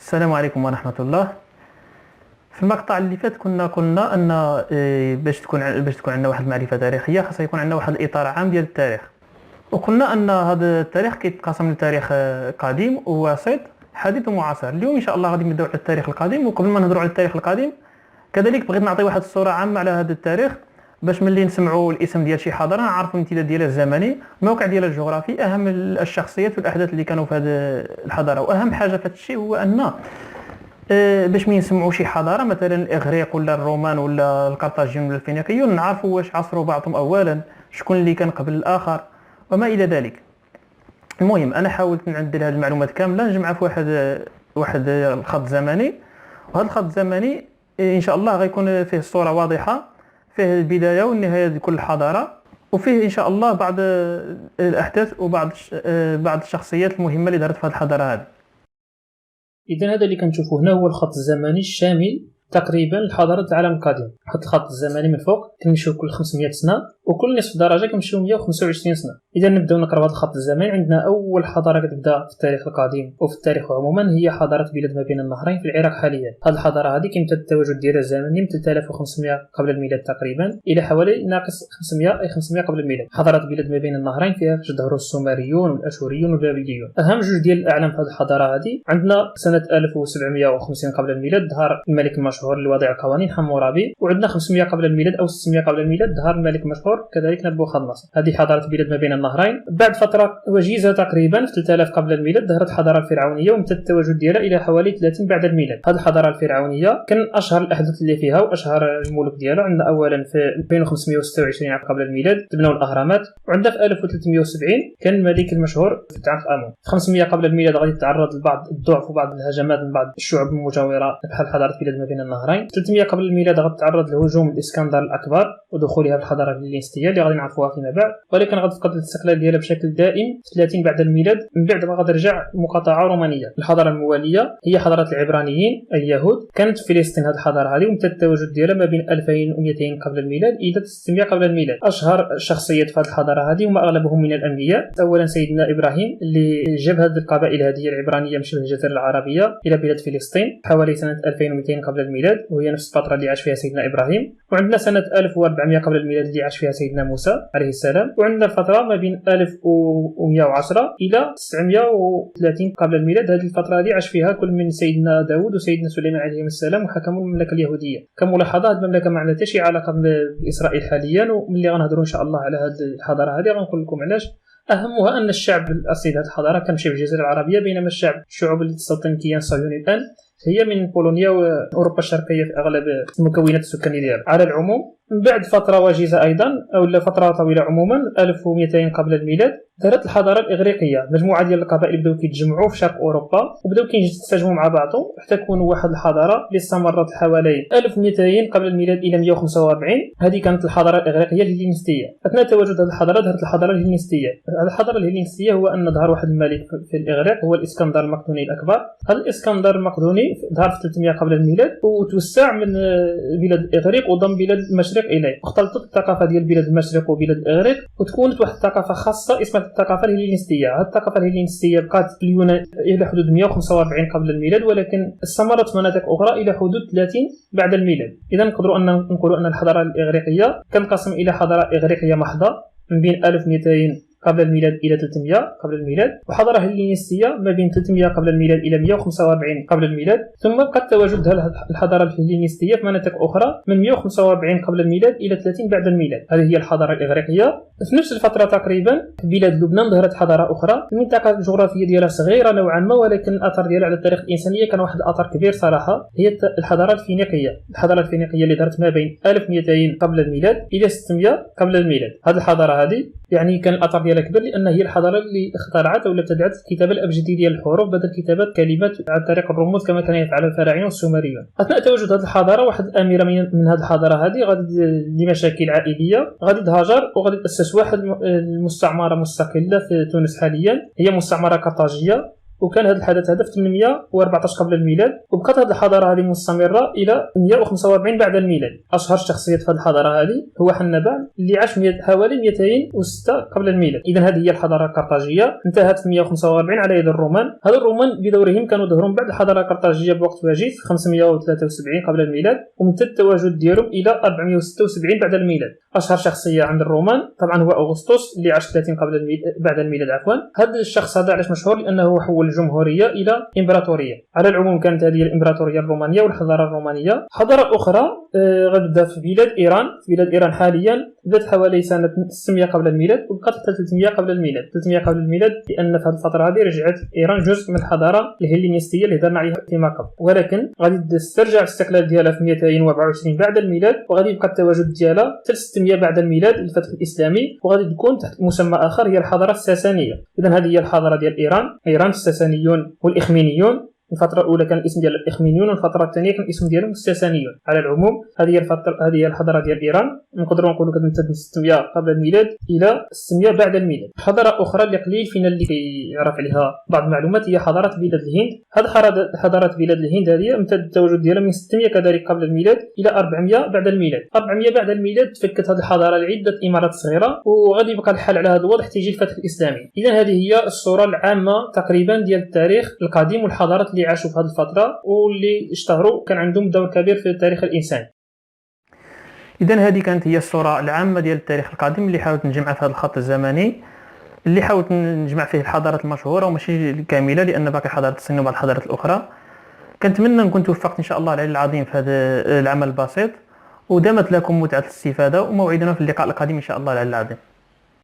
السلام عليكم ورحمة الله. في المقطع اللي فات كنا قلنا أن باش تكون عندنا واحد المعرفة تاريخية خاص يكون عندنا واحد الإطار عام ديال التاريخ. وقلنا أن هذا التاريخ كيتقسم لتاريخ قديم ووسيط حديث ومعاصر. اليوم إن شاء الله غادي نبداو على التاريخ القديم، وقبل ما نهضروا على التاريخ القديم كذلك بغيت نعطي واحد الصورة عامة على هذا التاريخ باش ملي نسمعوا الاسم ديال شي حضارة نعرفوا الامتداد ديالها الزمني، الموقع ديالها الجغرافي، أهم الشخصيات والأحداث اللي كانوا في هذه الحضارة. وأهم حاجة في هذا الشيء هو أن باش ما نسمعوا شي حضاره مثلا الاغريق ولا الرومان ولا القرطاجين ولا الفينيقيون نعرفوا واش عصروا بعضهم اولا، شكون اللي كان قبل الاخر وما الى ذلك. المهم انا حاولت نعدل هذه المعلومات كامله نجمعها في واحد الخط زمني، وهذا الخط الزمني ان شاء الله غيكون فيه الصوره واضحه، فيه البدايه والنهايه ديال كل حضاره، وفيه ان شاء الله بعض الاحداث وبعض بعض الشخصيات المهمه اللي دارت في هذه الحضاره هذه. اذا هذا اللي كنشوفوه هنا هو الخط الزمني الشامل تقريبا لحضاره العالم القديم. حط الخط الزمني من فوق كنمشيو كل 500 سنه، وكل نصف درجه كنمشيو 125 سنه. اذا نبداو نقراو هذا الخط الزمني، عندنا اول حضاره كتبدا في التاريخ القديم وفي التاريخ عموما هي حضاره بلاد ما بين النهرين في العراق حاليا. هذه الحضاره هذه كيمتد التواجد ديالها الزمني من 3500 قبل الميلاد تقريبا الى حوالي ناقص 500 اي 500 قبل الميلاد. حضاره بلاد ما بين النهرين فيها ظهروا السومريون والاشوريون والبابليون. اهم جوج ديال الاعلام في هذه الحضاره هذه عندنا سنه 1750 قبل الميلاد ظهر الملك المشهور اللي وضع القوانين حمورابي، وعندنا 500 قبل الميلاد او 600 قبل الميلاد ظهر الملك المشهور كذلك نبوخذ نصر. هذه حضاره بلاد ما بين النهرين. بعد فتره وجيزه تقريبا في 3000 قبل الميلاد ظهرت الحضاره الفرعونيه وامتد التواجد ديالها الى حوالي 30 بعد الميلاد. هذه الحضاره الفرعونيه كان اشهر الاحداث اللي فيها واشهر الملوك ديالها عندنا اولا في 2526 قبل الميلاد تبنوا الاهرامات، وعندنا في 1370 كان الملك المشهور توت امون. 500 قبل الميلاد غادي تتعرض لبعض الضعف وبعض الهجمات من بعض الشعوب المجاوره بحال حضاره بلاد ما بين النهرين. 300 قبل الميلاد غادي تتعرض لهجوم الاسكندر الاكبر ودخولها في الحضاره الهلينستيه اللي غادي نعرفوها فيما بعد، ولكن غادي تفقد الاستقلال ديالها بشكل دائم في 30 بعد الميلاد. من بعد ما غادي ترجع مقاطعه رومانيه. الحضاره المواليه هي حضاره العبرانيين اليهود، كانت في فلسطين هذه الحضاره هذه، وامتد التواجد ديالها ما بين 2200 قبل الميلاد الى 600 قبل الميلاد. اشهر الشخصيات في هذه الحضاره هذه وما اغلبهم من الانبياء، اولا سيدنا ابراهيم اللي جاب هذه القبائل هذه العبرانيه من شبه الجزيره العربيه الى بلاد فلسطين حوالي سنه 2200 قبل الميلاد، وهي نفس الفتره اللي عاش فيها سيدنا ابراهيم. وعندنا سنه 1400 قبل الميلاد اللي عاش فيها سيدنا موسى عليه السلام. وعندنا الفتره ما بين 1110 الى 930 قبل الميلاد. هذه الفتره هذه عاش فيها كل من سيدنا داود وسيدنا سليمان عليهم السلام وحكموا المملكه اليهوديه. كملاحظه هذه المملكه ما عندها حتى شي علاقه باسرائيل حاليا، وملي غنهضروا ان شاء الله على هذه الحضاره هذه غنقول لكم علاش. اهمها ان الشعب الاصلي هذه الحضاره كان شبه الجزيره العربيه، بينما الشعوب اللي تستوطن الكيان الصهيوني الان هي من بولونيا واوروبا الشرقيه في اغلب المكونات السكانيه ديالها. على العموم من بعد فتره وجيزه ايضا او فتره طويله عموما 1200 قبل الميلاد ظهرت الحضاره الاغريقيه. مجموعه ديال القبائل بداو كيتجمعوا في شرق اوروبا وبداو كينسجموا مع بعضهم حتى كونوا واحد الحضاره اللي استمرت حوالي 1200 قبل الميلاد الى 145. هذه كانت الحضاره الاغريقيه الهلينستيه. اثناء تواجد هذه الحضاره ظهرت الحضاره الهلينستيه. هذه الحضاره الهلينستيه هو ان ظهر واحد الملك في الاغريق هو الاسكندر المقدوني الاكبر. هذا الاسكندر المقدوني ظهر في 300 قبل الميلاد وتوسع من بلاد الاغريق وضم بلاد المشرق اليه، واختلطت الثقافه ديال بلاد المشرق وبلاد الاغريق وتكونت واحد الثقافه خاصه اسمها الثقافه الهلينستيه. هذه الثقافه الهلينستيه بقات في اليونان الى حدود 145 قبل الميلاد، ولكن استمرت في مناطق اخرى الى حدود 30 بعد الميلاد. اذا نقدروا ان نقولوا ان الحضاره الاغريقيه كتنقسم الى حضاره اغريقيه محضه من بين 1200 قبل الميلاد الى 300 قبل الميلاد، وحضاره هلينستيه ما بين 300 قبل الميلاد الى 145 قبل الميلاد. ثم بقى تواجد الحضاره الهلينستيه في مناطق اخرى من 145 قبل الميلاد الى 30 بعد الميلاد. هذه هي الحضاره الاغريقيه. في نفس الفتره تقريبا في بلاد لبنان ظهرت حضاره اخرى. المنطقه الجغرافيه ديالها صغيره نوعا ما، ولكن الاثر ديالها على التاريخ الانسانيه كان واحد الاثر كبير صراحه. هي الحضاره الفينيقيه. الحضاره الفينيقيه اللي ظهرت ما بين 1200 قبل الميلاد الى 600 قبل الميلاد. هذه الحضاره هذه يعني كان الاثر ديالها كبير لان هي الحضاره اللي اخترعت او ابتدعت الكتابه الابجديه ديال الحروف بدل كتابه كلمات عن طريق الرموز كما كان يفعل الفراعنه والسومريون. اثناء تواجد هذه الحضاره واحد الاميره من هذه الحضاره هذه غادي لمشاكل عائليه غادي تهاجر وغادي تاسس واحد المستعمره مستقله في تونس حاليا، هي مستعمره قرطاجيه. وكان هذا الحدث هذا في 814 قبل الميلاد، وبقات هذه الحضاره هذه مستمره الى 145 بعد الميلاد. اشهر شخصيات في هذه الحضاره هذه هو حنبال اللي عاش حوالي 206 قبل الميلاد. اذا هذه هي الحضاره القرطاجيه، انتهت في 145 على يد الرومان. هذا الرومان بدورهم كانوا ظهروا بعد الحضاره القرطاجيه بوقت وجيز في 573 قبل الميلاد، ومن التواجد ديالهم الى 476 بعد الميلاد. اشهر شخصيه عند الرومان طبعا هو اغسطس اللي عاش 30 بعد الميلاد عفوا. هذا الشخص هذا علاش مشهور؟ لانه حول الجمهوريه الى امبراطوريه. على العموم كانت هذه الامبراطوريه الرومانيه والحضاره الرومانيه. حضاره اخرى غتبدا في بلاد ايران. في بلاد ايران حاليا بدات حوالي سنه 600 قبل الميلاد وبقات حتى 300 قبل الميلاد. 300 قبل الميلاد لان في هذه الفتره هذه رجعت ايران جزء من الحضاره الهلينستيه اللي هضرنا عليها فيما قبل، ولكن غادي تسترجع الاستقلال ديالها في 224 بعد الميلاد، وغادي يبقى التواجد ديالها حتى 600 بعد الميلاد الفتح الاسلامي، وغادي تكون تحت مسمى اخر هي الحضاره الساسانيه. اذا هذه هي الحضاره ديال ايران الساسانيون والاخمينيون. الفترة الأولى كان الاسم ديال الإخمينيون، والفترة الثانية كان الاسم ديالهم الساسانيون. على العموم هذه هي الحضارة ديال إيران، نقدروا نقولوا كتمتد من 600 قبل الميلاد إلى 600 بعد الميلاد. حضارة أخرى اللي قليل فينا اللي كيعرف عليها بعض المعلومات هي حضارة بلاد الهند. هذه حضارة بلاد الهند هذه امتد التواجد ديالها من 600 كذلك قبل الميلاد إلى 400 بعد الميلاد. 400 بعد الميلاد تفكت هذه الحضارة لعدة إمارات صغيرة، وغادي يبقى الحال على هذا الوضع حتى يجي الفتح الإسلامي. إذا هذه هي الصورة العامة تقريبا ديال التاريخ القديم والحضارات اللي عاشوا في هذه الفترة واللي اشتهروا كان عندهم دور كبير في التاريخ الإنساني. إذن هذه كانت هي الصورة العامة ديال التاريخ القديم اللي حاولت نجمع في هذا الخط الزمني، اللي حاولت نجمع فيه الحضارات المشهورة وماشي كاملة لأن باقي حضارة الصين وبعض الحضارات الأخرى. كنتمنى نكون توفقت إن شاء الله العلي العظيم في هذا العمل البسيط، ودامت لكم متعة الاستفادة، وموعدنا في اللقاء القادم إن شاء الله العلي العظيم.